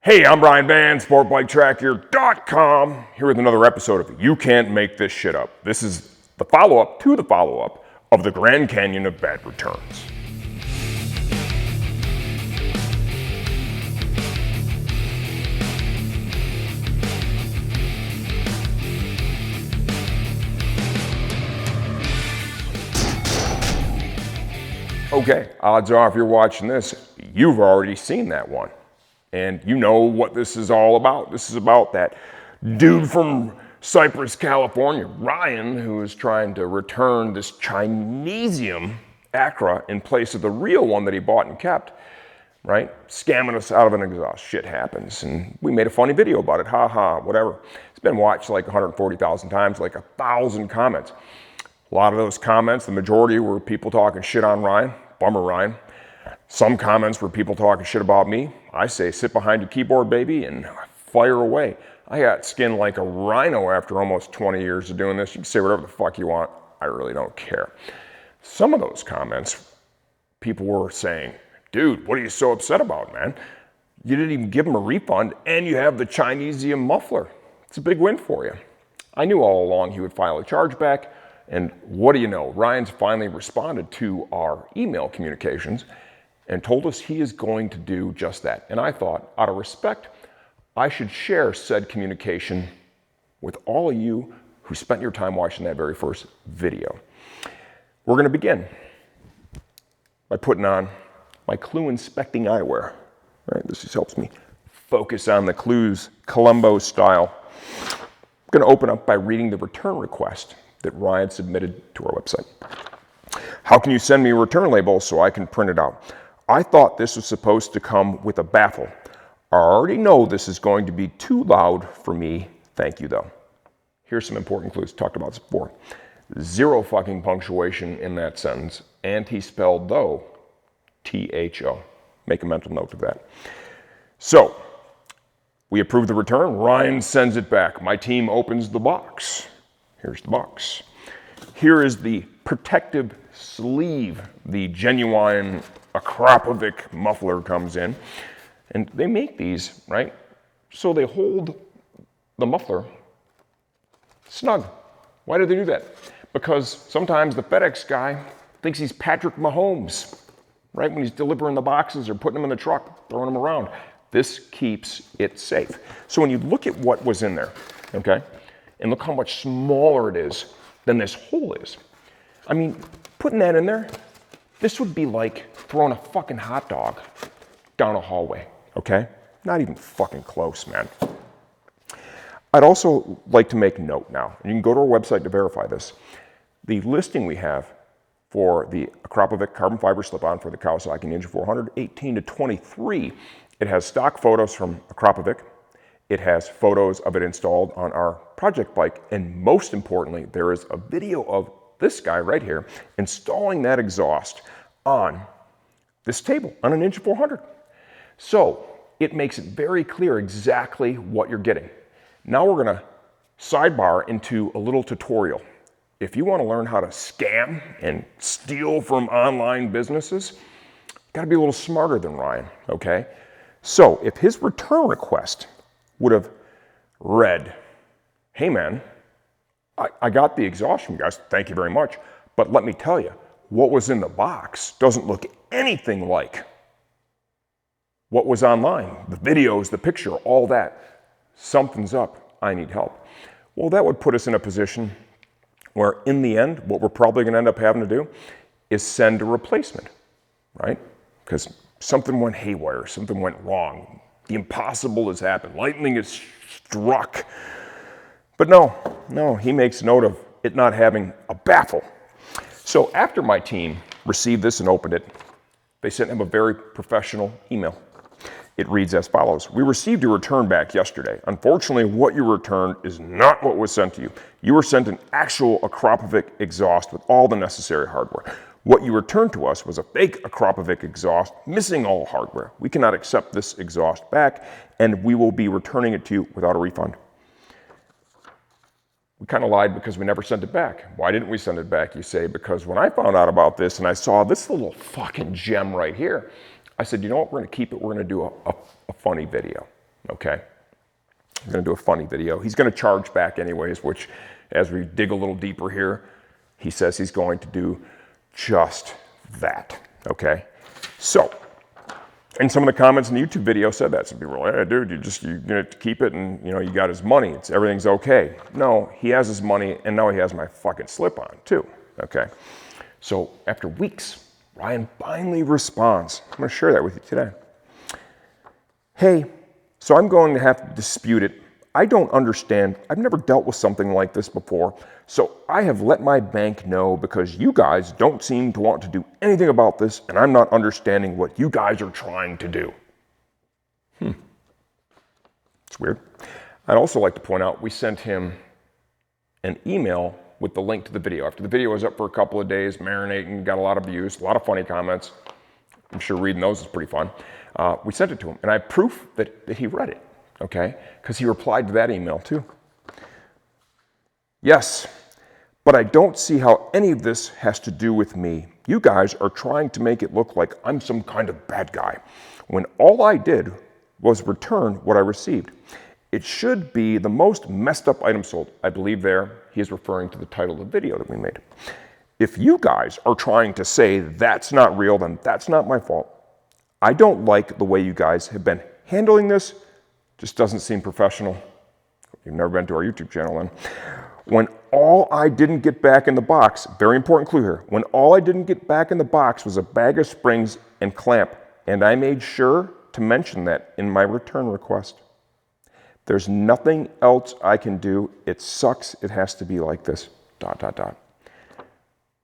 Hey, I'm Brian Van, SportbikeTrackYour.com, here with another episode of You Can't Make This Shit Up. This is the follow-up to the follow-up of the Grand Canyon of Bad Returns. Okay, odds are if you're watching this, you've already seen that one. And you know what this is all about. This is about that dude from Cypress, California, Ryan, who is trying to return this Chinesium Acura in place of the real one that he bought and kept, right? Scamming us out of an exhaust. Shit happens. And we made a funny video about it. Ha ha, whatever. It's been watched like 140,000 times, like 1,000 comments. A lot of those comments, the majority were people talking shit on Ryan. Bummer, Ryan. Some comments were people talking shit about me. I say, sit behind your keyboard, baby, and fire away. I got skin like a rhino after almost 20 years of doing this. You can say whatever the fuck you want. I really don't care. Some of those comments, people were saying, dude, what are you so upset about, man? You didn't even give him a refund, and you have the Chinesium muffler. It's a big win for you. I knew all along he would file a chargeback, and what do you know? Ryan's finally responded to our email communications and told us he is going to do just that. And I thought, out of respect, I should share said communication with all of you who spent your time watching that very first video. We're going to begin by putting on my clue inspecting eyewear. Right, this just helps me focus on the clues, Columbo style. I'm going to open up by reading the return request that Ryan submitted to our website. How can you send me a return label so I can print it out? I thought this was supposed to come with a baffle. I already know this is going to be too loud for me. Thank you, though. Here's some important clues. Talked about this before. Zero fucking punctuation in that sentence. And he spelled though, T-H-O. Make a mental note of that. So, we approve the return. Ryan sends it back. My team opens the box. Here's the box. Here is the protective sleeve. The genuine Akrapovic muffler comes in, and they make these, right? So they hold the muffler snug. Why do they do that? Because sometimes the FedEx guy thinks he's Patrick Mahomes, right? When he's delivering the boxes or putting them in the truck, throwing them around. This keeps it safe. So when you look at what was in there, okay, and look how much smaller it is than this hole is. I mean, putting that in there, this would be like throwing a fucking hot dog down a hallway, okay? Not even fucking close, man. I'd also like to make note now, and you can go to our website to verify this. The listing we have for the Akrapovic carbon fiber slip-on for the Kawasaki Ninja 400, 18 to 23, it has stock photos from Akrapovic. It has photos of it installed on our project bike, and most importantly, there is a video of this guy right here installing that exhaust on this table on a Ninja 400. So it makes it very clear exactly what you're getting. Now we're gonna sidebar into a little tutorial. If you wanna learn how to scam and steal from online businesses, you gotta be a little smarter than Ryan, okay? So if his return request would have read, hey man, I got the exhaust from you guys, thank you very much, but let me tell you, what was in the box doesn't look anything like what was online. The videos, the picture, all that. Something's up, I need help. Well, that would put us in a position where in the end, what we're probably gonna end up having to do is send a replacement, right? Because something went haywire, something went wrong. The impossible has happened, lightning has struck. But no, he makes note of it not having a baffle. So after my team received this and opened it, they sent him a very professional email. It reads as follows. We received your return back yesterday. Unfortunately, what you returned is not what was sent to you. You were sent an actual Akrapovic exhaust with all the necessary hardware. What you returned to us was a fake Akrapovic exhaust, missing all hardware. We cannot accept this exhaust back, and we will be returning it to you without a refund. We kind of lied because we never sent it back. Why didn't we send it back, you say? Because when I found out about this and I saw this little fucking gem right here, I said, you know what, we're gonna keep it, we're gonna do a funny video. okay? I'm gonna do a funny video. He's gonna charge back anyways, which as we dig a little deeper here, he says he's going to do just that, okay? So, and some of the comments in the YouTube video said that. Some people were like, hey, dude, you're gonna keep it and you got his money. Everything's okay. No, he has his money and now he has my fucking slip on too, okay? So after weeks, Ryan finally responds. I'm gonna share that with you today. Hey, so I'm going to have to dispute it. I don't understand. I've never dealt with something like this before. So I have let my bank know because you guys don't seem to want to do anything about this and I'm not understanding what you guys are trying to do. It's weird. I'd also like to point out we sent him an email with the link to the video. After the video was up for a couple of days, marinating, got a lot of views, a lot of funny comments. I'm sure reading those is pretty fun. We sent it to him and I have proof that he read it, okay? Because he replied to that email too. Yes, but I don't see how any of this has to do with me. You guys are trying to make it look like I'm some kind of bad guy, when all I did was return what I received. It should be the most messed up item sold. I believe there he is referring to the title of the video that we made. If you guys are trying to say that's not real, then that's not my fault. I don't like the way you guys have been handling this. Just doesn't seem professional. You've never been to our YouTube channel then. When all I didn't get back in the box, very important clue here, when all I didn't get back in the box was a bag of springs and clamp, and I made sure to mention that in my return request. There's nothing else I can do. It sucks. It has to be like this, ...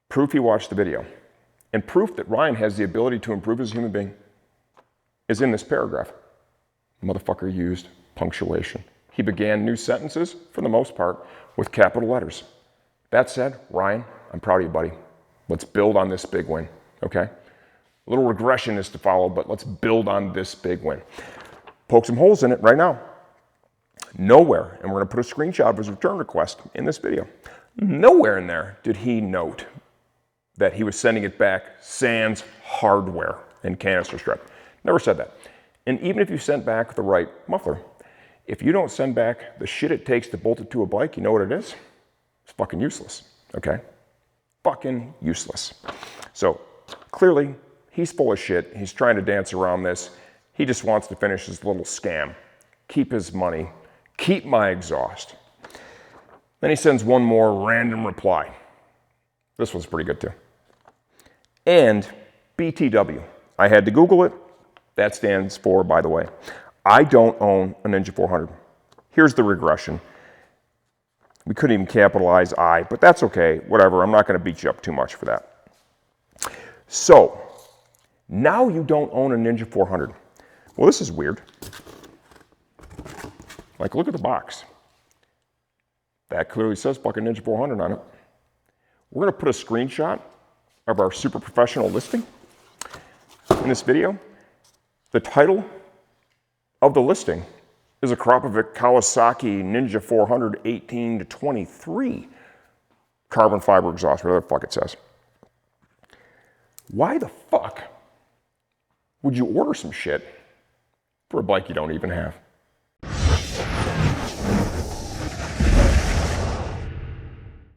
Proof he watched the video, and proof that Ryan has the ability to improve as a human being is in this paragraph. Motherfucker used punctuation. He began new sentences, for the most part, with capital letters. That said, Ryan, I'm proud of you, buddy. Let's build on this big win, okay? A little regression is to follow, but let's build on this big win. Poke some holes in it right now. Nowhere, and we're gonna put a screenshot of his return request in this video. Nowhere in there did he note that he was sending it back sans hardware and canister strap. Never said that. And even if you sent back the right muffler, if you don't send back the shit it takes to bolt it to a bike, you know what it is? It's fucking useless, okay? Fucking useless. So clearly, he's full of shit. He's trying to dance around this. He just wants to finish his little scam. Keep his money. Keep my exhaust. Then he sends one more random reply. This one's pretty good too. And BTW. I had to Google it. That stands for, by the way, I don't own a Ninja 400. Here's the regression. We couldn't even capitalize I, but that's okay. Whatever. I'm not going to beat you up too much for that. So, now you don't own a Ninja 400. Well, this is weird. Like, look at the box. That clearly says fucking Ninja 400 on it. We're going to put a screenshot of our super professional listing in this video. The title of the listing is a Krapovic Kawasaki Ninja 400 18 to 23 carbon fiber exhaust, whatever the fuck it says. Why the fuck would you order some shit for a bike you don't even have?